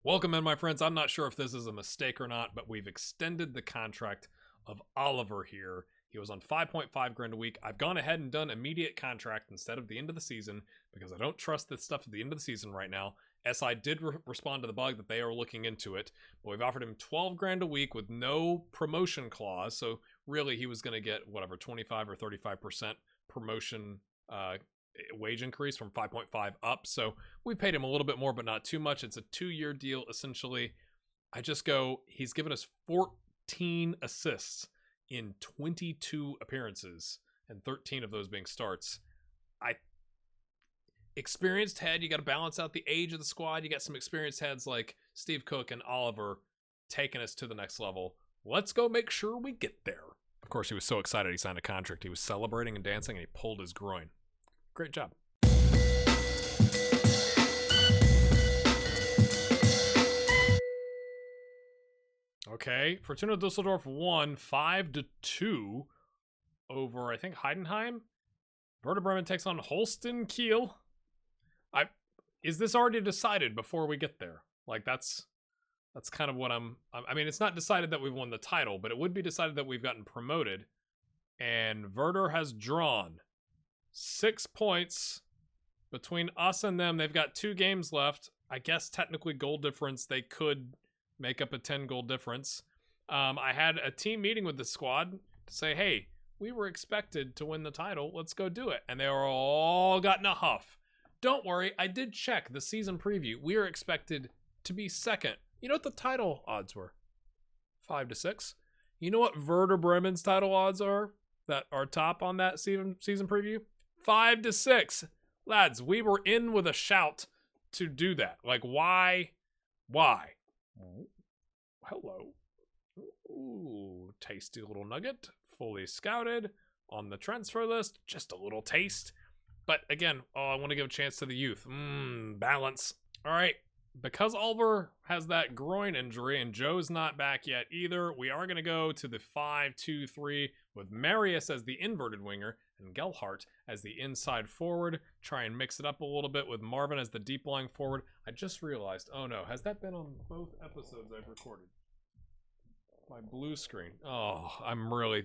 Welcome in, my friends. I'm not sure if this is a mistake or not, but we've extended the contract of Oliver here. He was on 5.5 grand a week. I've gone ahead and done immediate contract instead of the end of the season because I don't trust this stuff at the end of the season right now. SI did respond to the bug that they are looking into it, but we've offered him 12 grand a week with no promotion clause. So really he was going to get whatever 25 or 35% promotion wage increase from 5.5 up. So we paid him a little bit more, but not too much. It's a 2-year deal essentially. I just go, he's given us 14 assists in 22 appearances, and 13 of those being starts. Experienced head, you got to balance out the age of the squad. You got some experienced heads like Steve Cook and Oliver taking us to the next level. Let's go make sure we get there. Of course, he was so excited he signed a contract. He was celebrating and dancing, and he pulled his groin. Great job. Okay, Fortuna Dusseldorf won 5-2 over, I think, Heidenheim. Werder Bremen takes on Holstein Kiel. Is this already decided before we get there? Like, that's kind of what I mean, it's not decided that we've won the title, but it would be decided that we've gotten promoted. And Werder has drawn 6 points between us and them. They've got 2 games left. I guess technically goal difference, they could make up a 10-goal difference. I had a team meeting with the squad to say, hey, we were expected to win the title. Let's go do it. And they were all got in a huff. Don't worry, I did check the season preview. We are expected to be second. You know what the title odds were? 5-6. You know what Werder Bremen's title odds are that are top on that season preview? 5-6. Lads, we were in with a shout to do that. Like, why? Hello. Ooh, tasty little nugget. Fully scouted on the transfer list. Just a little taste. But again, I want to give a chance to the youth. Balance. All right. Because Oliver has that groin injury and Joe's not back yet either, we are going to go to the 5-2-3 with Marius as the inverted winger and Gelhardt as the inside forward. Try and mix it up a little bit with Marvin as the deep lying forward. I just realized, oh no, has that been on both episodes I've recorded? My blue screen. Oh, I'm really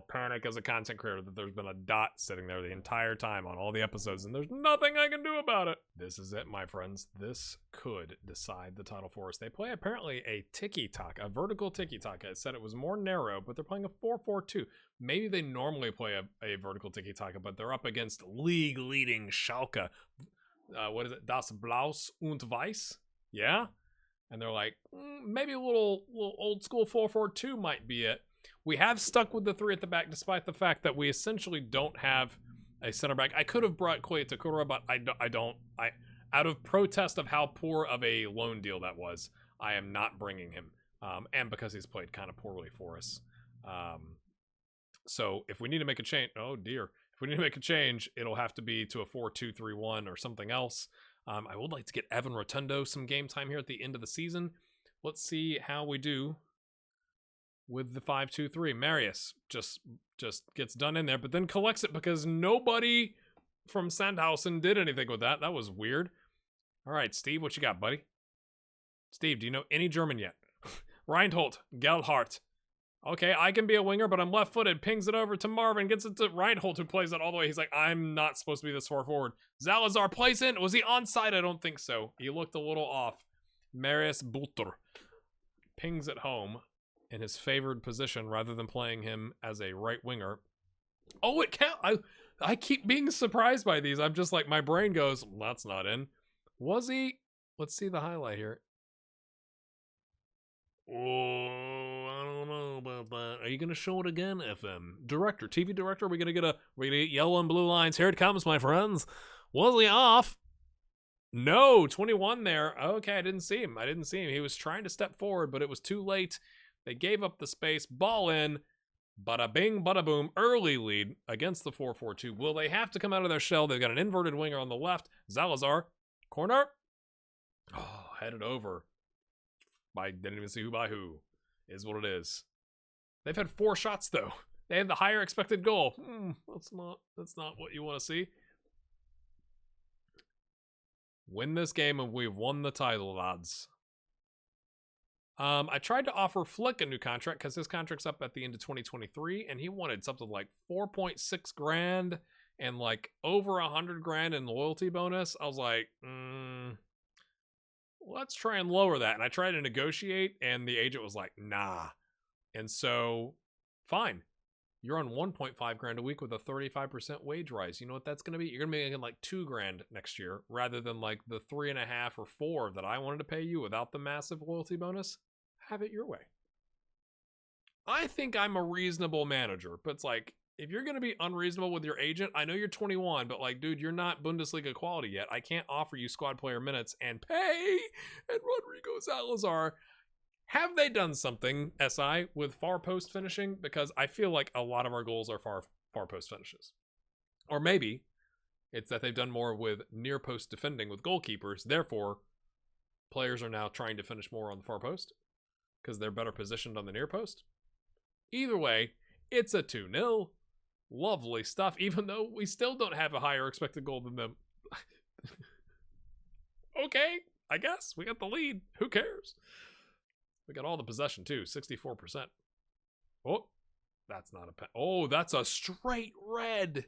panic as a content creator that there's been a dot sitting there the entire time on all the episodes and there's nothing I can do about it. This is it, my friends. This could decide the title for us. They play apparently a tiki-taka, a vertical tiki-taka. It said it was more narrow, but they're playing a 4-4-2. Maybe they normally play a vertical tiki-taka, but they're up against league-leading Schalke. What is it? Das Blaus und Weiß? Yeah? And they're like, maybe a little old school 4-4-2 might be it. We have stuck with the 3 at the back, despite the fact that we essentially don't have a center back. I could have brought Koya Takura, but I don't. Out of protest of how poor of a loan deal that was, I am not bringing him. And because he's played kind of poorly for us. So if we need to make a change, oh dear. If we need to make a change, it'll have to be to a 4-2-3-1 or something else. I would like to get Evan Rotundo some game time here at the end of the season. Let's see how we do with the 5-2-3. Marius just gets done in there, but then collects it because nobody from Sandhausen did anything with that. That was weird. All right, Steve, what you got, buddy? Steve, do you know any German yet? Reinhold, Gelhardt. Okay, I can be a winger, but I'm left-footed. Pings it over to Marvin, gets it to Reinhold, who plays it all the way. He's like, I'm not supposed to be this far forward. Zalazar plays in. Was he onside? I don't think so. He looked a little off. Marius Butter pings it home in his favored position rather than playing him as a right winger. Oh, it can't. I keep being surprised by these. I'm just like, my brain goes, well, that's not in. Was he? Let's see the highlight here. Oh, I don't know about that. Are you going to show it again, FM? Director, TV director, we're going to get yellow and blue lines. Here it comes, my friends. Was he off? No, 21 there. Okay, I didn't see him. He was trying to step forward, but it was too late. They gave up the space. Ball in. Bada bing, bada boom. Early lead against the 4-4-2. Will they have to come out of their shell? They've got an inverted winger on the left. Zalazar. Corner. Oh, headed over. Didn't even see who by who. Is what it is. They've had 4 shots though. They had the higher expected goal. That's not what you want to see. Win this game and we've won the title, lads. I tried to offer Flick a new contract because his contract's up at the end of 2023, and he wanted something like 4.6 grand and like over 100 grand in loyalty bonus. I was like, let's try and lower that. And I tried to negotiate, and the agent was like, nah. And so, fine. You're on 1.5 grand a week with a 35% wage rise. You know what that's going to be? You're going to be making like 2 grand next year rather than like the 3.5 or 4 that I wanted to pay you without the massive loyalty bonus. Have it your way. I think I'm a reasonable manager, but it's like, if you're going to be unreasonable with your agent, I know you're 21, but like, dude, you're not Bundesliga quality yet. I can't offer you squad player minutes and pay and Rodrigo Salazar. Have they done something, SI, with far post finishing? Because I feel like a lot of our goals are far post finishes. Or maybe it's that they've done more with near post defending with goalkeepers. Therefore, players are now trying to finish more on the far post because they're better positioned on the near post. Either way, it's a 2-0. Lovely stuff, even though we still don't have a higher expected goal than them. Okay, I guess. We got the lead. Who cares? We got all the possession, too. 64%. Oh, that's not a pen. Oh, that's a straight red.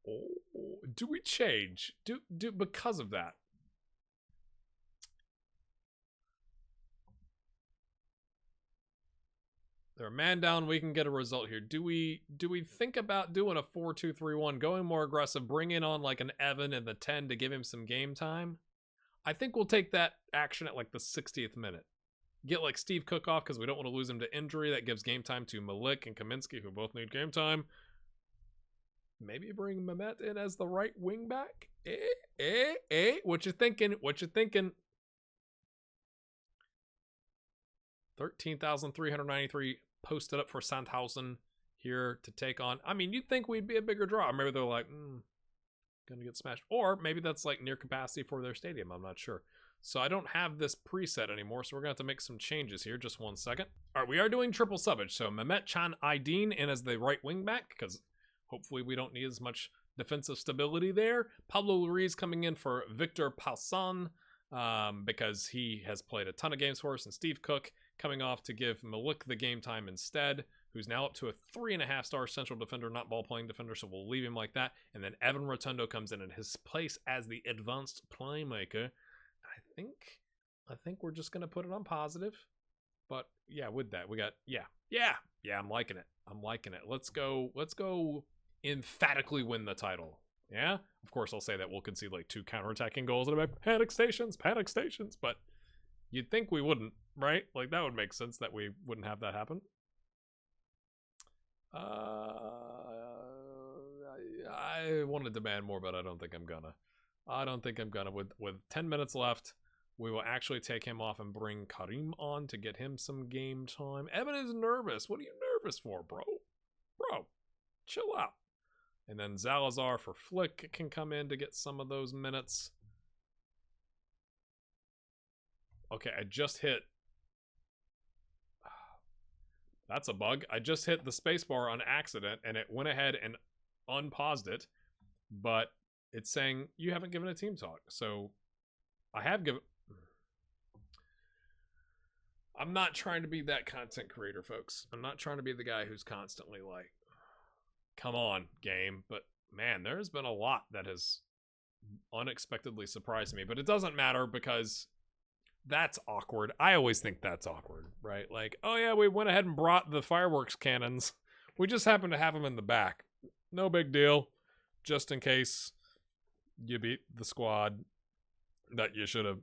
Oh, do we change? Do because of that? They're a man down. We can get a result here. Do we think about doing a 4-2-3-1, going more aggressive, bringing on like an Evan in the 10 to give him some game time? I think we'll take that action at like the 60th minute. Get like Steve Cook off because we don't want to lose him to injury. That gives game time to Malik and Kaminsky, who both need game time. Maybe bring Mehmet in as the right wing back. What you thinking? What you thinking? 13,393 posted up for Sandhausen here to take on. I mean, you'd think we'd be a bigger draw. Maybe they're like, gonna get smashed. Or maybe that's like near capacity for their stadium. I'm not sure. So I don't have this preset anymore, so we're gonna have to make some changes here. Just 1 second. All right, we are doing triple subbage. So Mehmet Can Aydin in as the right wing back, because hopefully we don't need as much defensive stability there. Pablo Luiz coming in for Victor Palsan, because he has played a ton of games for us, and Steve Cook coming off to give Malik the game time instead, who's now up to a 3.5-star central defender, not ball-playing defender, so we'll leave him like that. And then Evan Rotundo comes in his place as the advanced playmaker. I think we're just going to put it on positive. But yeah, with that, we got, yeah, I'm liking it. Let's go emphatically win the title. Yeah? Of course, I'll say that we'll concede like 2 counterattacking goals and like, panic stations, but you'd think we wouldn't, right? Like, that would make sense that we wouldn't have that happen. I want to demand more, but I don't think I'm gonna. With 10 minutes left, we will actually take him off and bring Karim on to get him some game time. Evan is nervous. What are you nervous for, bro? Bro, chill out. And then Salazar for Flick can come in to get some of those minutes. Okay, I just hit... That's a bug. I just hit the spacebar on accident, and it went ahead and unpaused it. But it's saying, you haven't given a team talk. So, I have given... I'm not trying to be that content creator, folks. I'm not trying to be the guy who's constantly like, come on, game. But, man, there's been a lot that has unexpectedly surprised me. But it doesn't matter because... That's awkward. I always think that's awkward, right? Like, oh yeah, we went ahead and brought the fireworks cannons. We just happen to have them in the back. No big deal. Just in case you beat the squad that you should have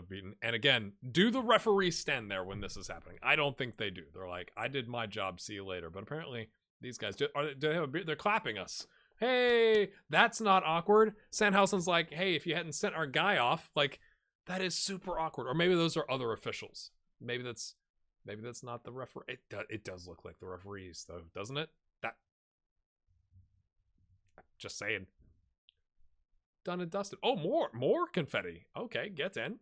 beaten. And again, do the referees stand there when this is happening? I don't think they do. They're like, I did my job, see you later. But apparently these guys do they have a beer? They're clapping us. Hey, that's not awkward. Sandhausen's like, hey, if you hadn't sent our guy off, like, that is super awkward. Or maybe those are other officials. Maybe that's not the referee. It does look like the referees, though, doesn't it? That. Just saying. Done and dusted. Oh, more confetti. Okay, get in.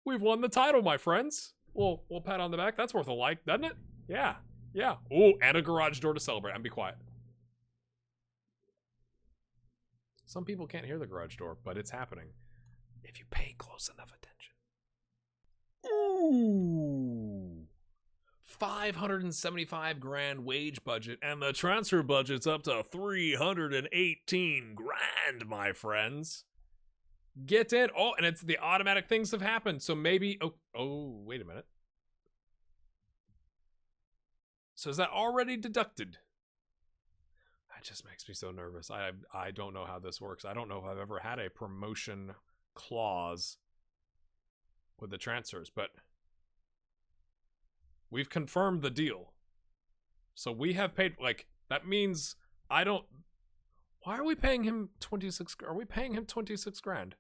We've won the title, my friends. We'll pat on the back. That's worth a like, doesn't it? Yeah. Oh, and a garage door to celebrate. And be quiet. Some people can't hear the garage door, but it's happening if you pay close enough attention. Ooh. 575 grand wage budget, and the transfer budget's up to 318 grand, my friends. Get in. Oh, and it's the automatic things have happened. So maybe, oh, wait a minute. So is that already deducted? That just makes me so nervous. I don't know how this works. I don't know if I've ever had a promotion clause with the transfers, but we've confirmed the deal. So we have paid, like, that means I don't, why are we paying him 26, are we paying him 26 grand?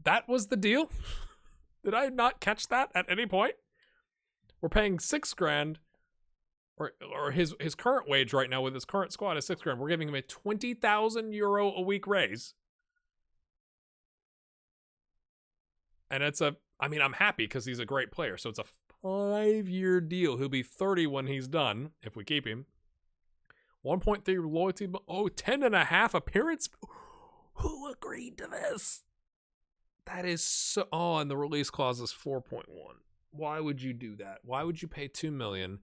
That was the deal? Did I not catch that at any point? We're paying 6 grand, or his current wage right now with his current squad is 6 grand. We're giving him a 20,000 euro a week raise. And it's I mean, I'm happy because he's a great player. So it's a 5-year deal. He'll be 30 when he's done, if we keep him. 1.3 loyalty, 10.5 appearance. Who agreed to this? That is so, and the release clause is 4.1. Why would you do that? Why would you pay 2 million?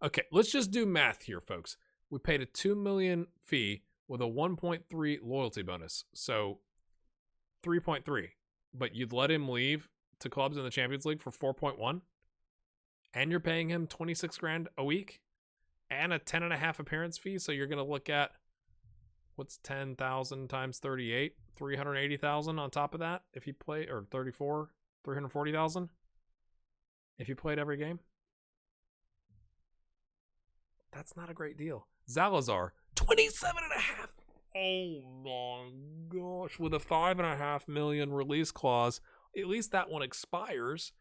Okay, let's just do math here, folks. We paid a 2 million fee with a 1.3 loyalty bonus. So 3.3. But you'd let him leave to clubs in the Champions League for 4.1? And you're paying him 26 grand a week? And a 10.5 appearance fee? So you're going to look at, what's 10,000 times 38? 380,000 on top of that if you play, or 34, 340,000 if you played every game. That's not a great deal. Zalazar, 27.5. Oh my gosh, with a 5.5 million release clause, at least that one expires.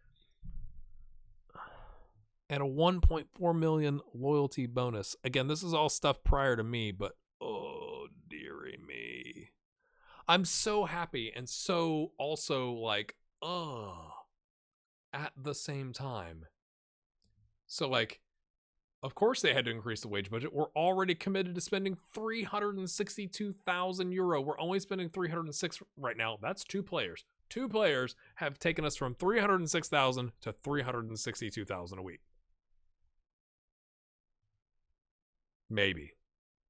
And a 1.4 million loyalty bonus. Again, this is all stuff prior to me, but oh dearie me. I'm so happy and so also like, at the same time. So like, of course they had to increase the wage budget. We're already committed to spending 362,000 euro. We're only spending 306 right now. That's 2 players. 2 players have taken us from 306,000 to 362,000 a week. Maybe.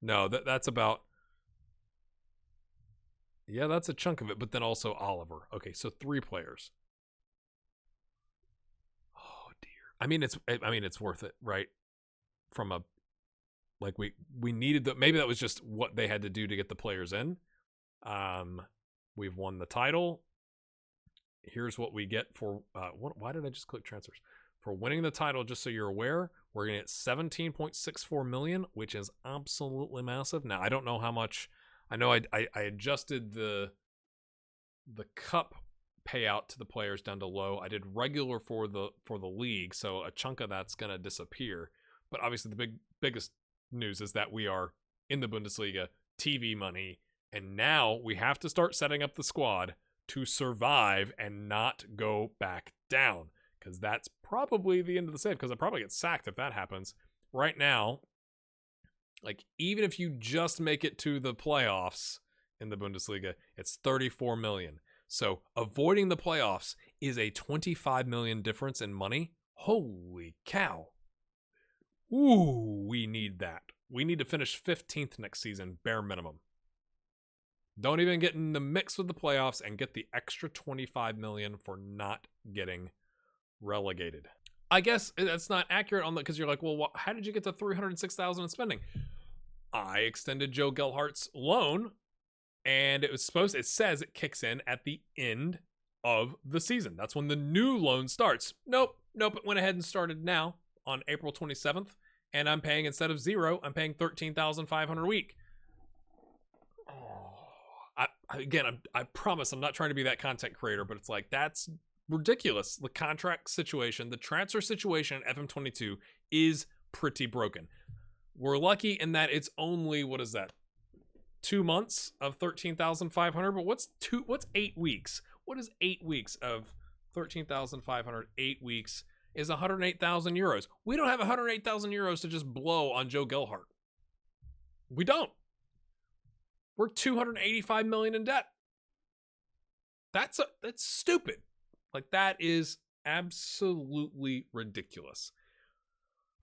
No, that's about, yeah, that's a chunk of it, but then also Oliver. Okay, so 3 players. Oh dear. I mean it's worth it, right? From a, like we needed the, maybe that was just what they had to do to get the players in. We've won the title. Here's what we get for why did I just click transfers? For winning the title, just so you're aware, we're gonna get 17.64 million, which is absolutely massive. Now I don't know how much. I know I adjusted the cup payout to the players down to low. I did regular for the league, so a chunk of that's gonna disappear. But obviously the biggest news is that we are in the Bundesliga, TV money, and now we have to start setting up the squad to survive and not go back down, because that's probably the end of the save, because I probably get sacked if that happens. Right now, like, even if you just make it to the playoffs in the Bundesliga, it's 34 million. So avoiding the playoffs is a 25 million difference in money. Holy cow. Ooh, we need that. We need to finish 15th next season, bare minimum. Don't even get in the mix with the playoffs and get the extra 25 million for not getting relegated. I guess that's not accurate on that, because you're like, well, how did you get to 306,000 in spending? I extended Joe Gelhart's loan, and it says it kicks in at the end of the season. That's when the new loan starts. Nope, it went ahead and started now on April 27th, and I'm paying, instead of 0, I'm paying 13,500 a week. I promise I'm not trying to be that content creator, but it's like, that's ridiculous. The contract situation, the transfer situation at FM22 is pretty broken. We're lucky in that it's only, what is that, 2 months of 13,500, but what's 8 weeks? What is 8 weeks of 13,500, 8 weeks is 108,000 euros. We don't have 108,000 euros to just blow on Joe Gelhardt. We don't. We're 285 million in debt. That's stupid. Like, that is absolutely ridiculous.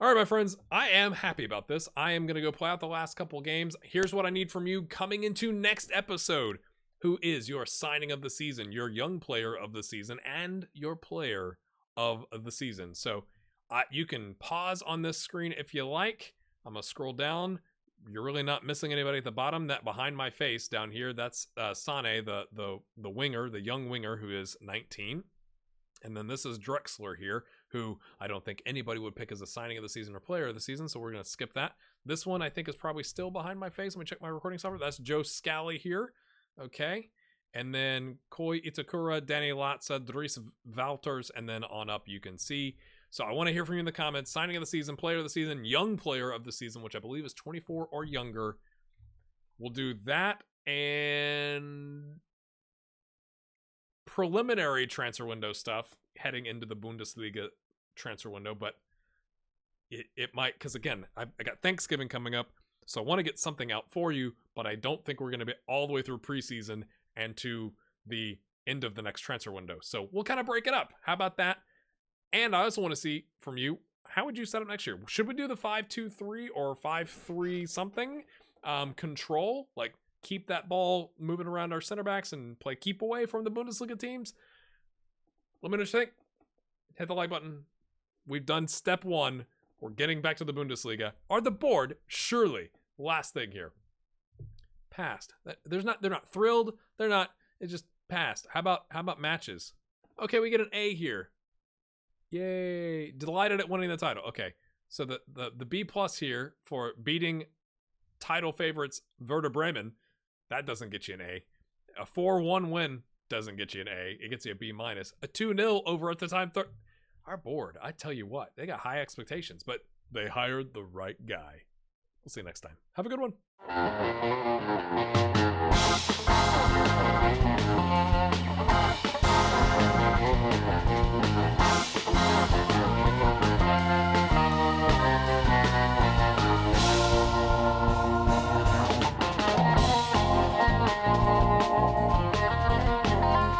All right, my friends, I am happy about this. I am going to go play out the last couple games. Here's what I need from you coming into next episode. Who is your signing of the season, your young player of the season, and your player of the season? So you can pause on this screen if you like. I'm going to scroll down. You're really not missing anybody at the bottom. That behind my face down here, that's Sane, the winger, the young winger who is 19. And then this is Drexler here, who I don't think anybody would pick as a signing of the season or player of the season, so we're going to skip that. This one I think is probably still behind my face. Let me check my recording software. That's Joe Scally here. Okay. And then Koi Itakura, Danny Latza, Dries Valters, and then on up you can see. So I want to hear from you in the comments. Signing of the season, player of the season, young player of the season, which I believe is 24 or younger. We'll do that and preliminary transfer window stuff heading into the Bundesliga transfer window, but it might, because again, I got Thanksgiving coming up, so I want to get something out for you, but I don't think we're going to be all the way through preseason and to the end of the next transfer window. So we'll kind of break it up. How about that? And I also want to see from you, how would you set up next year? Should we do the 5-2-3 or 5-3 something? Control, like keep that ball moving around our center backs and play keep away from the Bundesliga teams? Let me know what you think. Hit the like button. We've done step one. We're getting back to the Bundesliga. Are the board? Surely. Last thing here. Passed. They're not thrilled. They're not. It's just passed. How about matches? Okay, we get an A here. Yay. Delighted at winning the title. Okay. So the B plus here for beating title favorites Werder Bremen, that doesn't get you an A. A 4-1 win doesn't get you an A. It gets you a B minus. A 2-0 over at the time. Our board, I tell you what, they got high expectations, but they hired the right guy. We'll see you next time. Have a good one.